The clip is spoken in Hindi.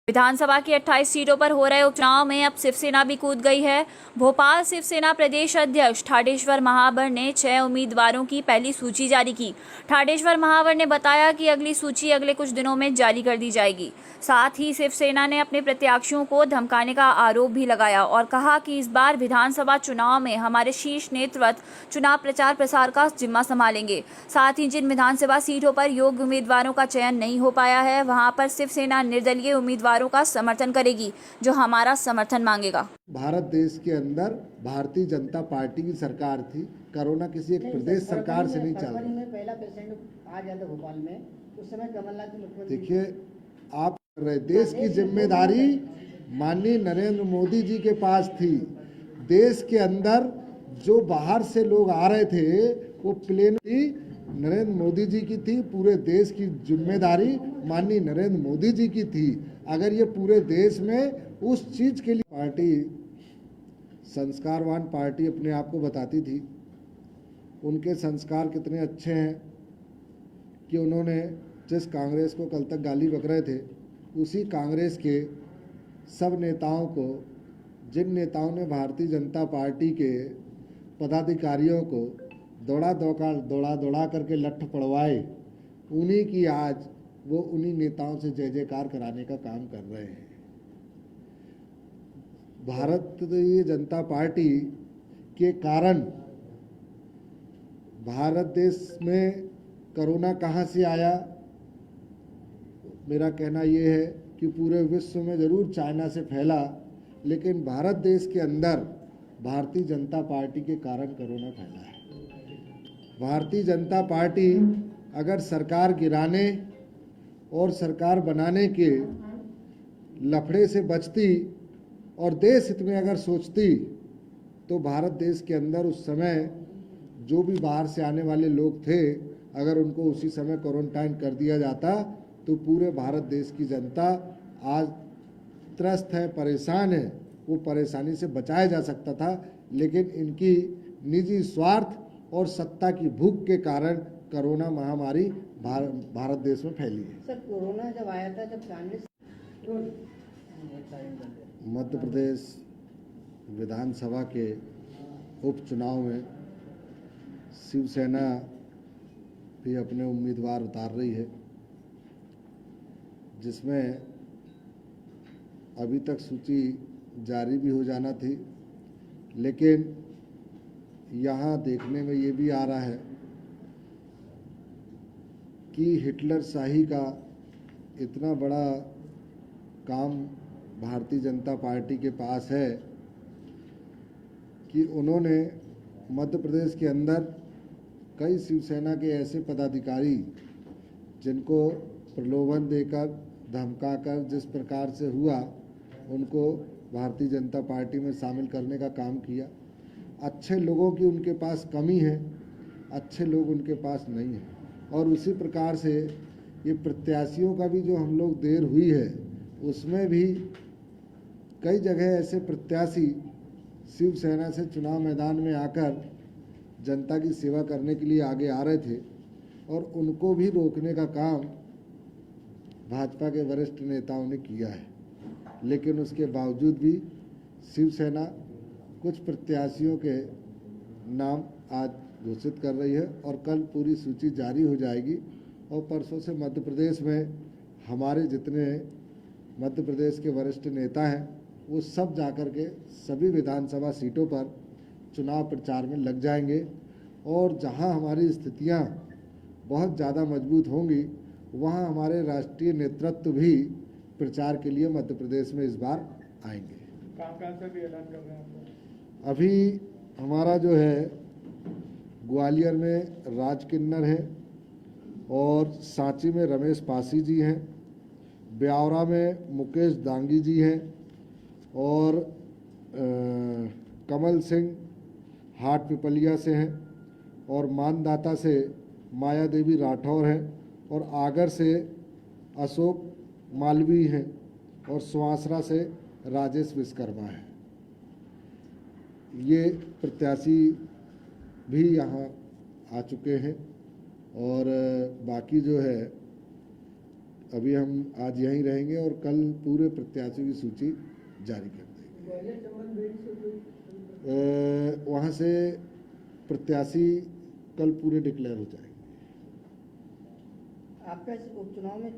विधानसभा की 28 सीटों पर हो रहे उपचुनाव में अब शिवसेना भी कूद गई है। भोपाल शिवसेना प्रदेश अध्यक्ष ठाडेश्वर महावर ने 6 उम्मीदवारों की पहली सूची जारी की। ठाडेश्वर महावर ने बताया कि अगली सूची अगले कुछ दिनों में जारी कर दी जाएगी। साथ ही शिवसेना ने अपने प्रत्याशियों को धमकाने का आरोप भी लगाया और कहा कि इस बार विधानसभा चुनाव में हमारे शीर्ष नेतृत्व चुनाव प्रचार प्रसार का जिम्मा संभालेंगे। साथ ही जिन विधानसभा सीटों पर योग्य उम्मीदवारों का चयन नहीं हो पाया है, वहां पर शिवसेना निर्दलीय उम्मीदवारों का समर्थन करेगी, जो हमारा समर्थन मांगेगा। भारत देश के अंदर भारतीय जनता पार्टी की सरकार थी। कोरोना किसी एक प्रदेश सरकार से नहीं चल रहा। पहला पेशेंट आ गया था भोपाल में, उस समय कमलनाथ मुख्यमंत्री। देखिए, आप देश की जिम्मेदारी माननीय नरेंद्र मोदी जी के पास थी। देश के अंदर जो बाहर से लोग आ रहे थे वो प्लेन नरेंद्र मोदी जी की थी। पूरे देश की जिम्मेदारी माननीय नरेंद्र मोदी जी की थी। अगर ये पूरे देश में उस चीज के लिए पार्टी संस्कारवान पार्टी अपने आप को बताती थी, उनके संस्कार कितने अच्छे हैं कि उन्होंने जिस कांग्रेस को कल तक गाली बक रहे थे, उसी कांग्रेस के सब नेताओं को, जिन नेताओं ने भारतीय जनता पार्टी के पदाधिकारियों को दौड़ा करके लठ पड़वाए, उन्हीं की आज वो उन्हीं नेताओं से जय जयकार कराने का काम कर रहे हैं। भारतीय जनता पार्टी के कारण भारत देश में कोरोना कहाँ से आया, मेरा कहना ये है कि पूरे विश्व में ज़रूर चाइना से फैला, लेकिन भारत देश के अंदर भारतीय जनता पार्टी के कारण कोरोना फैला है। भारतीय जनता पार्टी अगर सरकार गिराने और सरकार बनाने के लफड़े से बचती और देश हित में अगर सोचती, तो भारत देश के अंदर उस समय जो भी बाहर से आने वाले लोग थे, अगर उनको उसी समय क्वारंटाइन कर दिया जाता, तो पूरे भारत देश की जनता आज त्रस्त है, परेशान है, वो परेशानी से बचाया जा सकता था। लेकिन इनकी निजी स्वार्थ और सत्ता की भूख के कारण कोरोना महामारी भारत देश में फैली है। सर, कोरोना जब आया था, जब कांग्रेस मध्य प्रदेश विधानसभा के उपचुनाव में शिवसेना भी अपने उम्मीदवार उतार रही है, जिसमें अभी तक सूची जारी भी हो जाना थी, लेकिन यहाँ देखने में ये भी आ रहा है कि हिटलर शाही का इतना बड़ा काम भारतीय जनता पार्टी के पास है कि उन्होंने मध्य प्रदेश के अंदर कई शिवसेना के ऐसे पदाधिकारी जिनको प्रलोभन देकर, धमकाकर, जिस प्रकार से हुआ, उनको भारतीय जनता पार्टी में शामिल करने का काम किया। अच्छे लोगों की उनके पास कमी है, अच्छे लोग उनके पास नहीं है। और उसी प्रकार से ये प्रत्याशियों का भी जो हम लोग देर हुई है, उसमें भी कई जगह ऐसे प्रत्याशी शिवसेना से चुनाव मैदान में आकर जनता की सेवा करने के लिए आगे आ रहे थे, और उनको भी रोकने का काम भाजपा के वरिष्ठ नेताओं ने किया है। लेकिन उसके बावजूद भी शिवसेना कुछ प्रत्याशियों के नाम आज घोषित कर रही है और कल पूरी सूची जारी हो जाएगी। और परसों से मध्य प्रदेश में हमारे जितने मध्य प्रदेश के वरिष्ठ नेता हैं, वो सब जाकर के सभी विधानसभा सीटों पर चुनाव प्रचार में लग जाएंगे। और जहां हमारी स्थितियां बहुत ज़्यादा मजबूत होंगी, वहां हमारे राष्ट्रीय नेतृत्व भी प्रचार के लिए मध्य प्रदेश में इस बार आएंगे। कहाँ से भी ऐलान कर रहे हैं? अभी हमारा जो है ग्वालियर में राज किन्नर है, और सांची में रमेश पासी जी हैं, ब्यावरा में मुकेश दांगी जी हैं, और कमल सिंह हाट पिपलिया से हैं, और मानदाता से माया देवी राठौर हैं, और आगर से अशोक मालवीय हैं, और सुवासरा से राजेश विश्वकर्मा हैं। ये प्रत्याशी भी यहाँ आ चुके हैं। और बाकी जो है अभी हम आज यहीं रहेंगे और कल पूरे प्रत्याशियों की सूची जारी कर देंगे। वहाँ से प्रत्याशी कल पूरे डिक्लेयर हो जाएंगे। आपका इस उपचुनाव में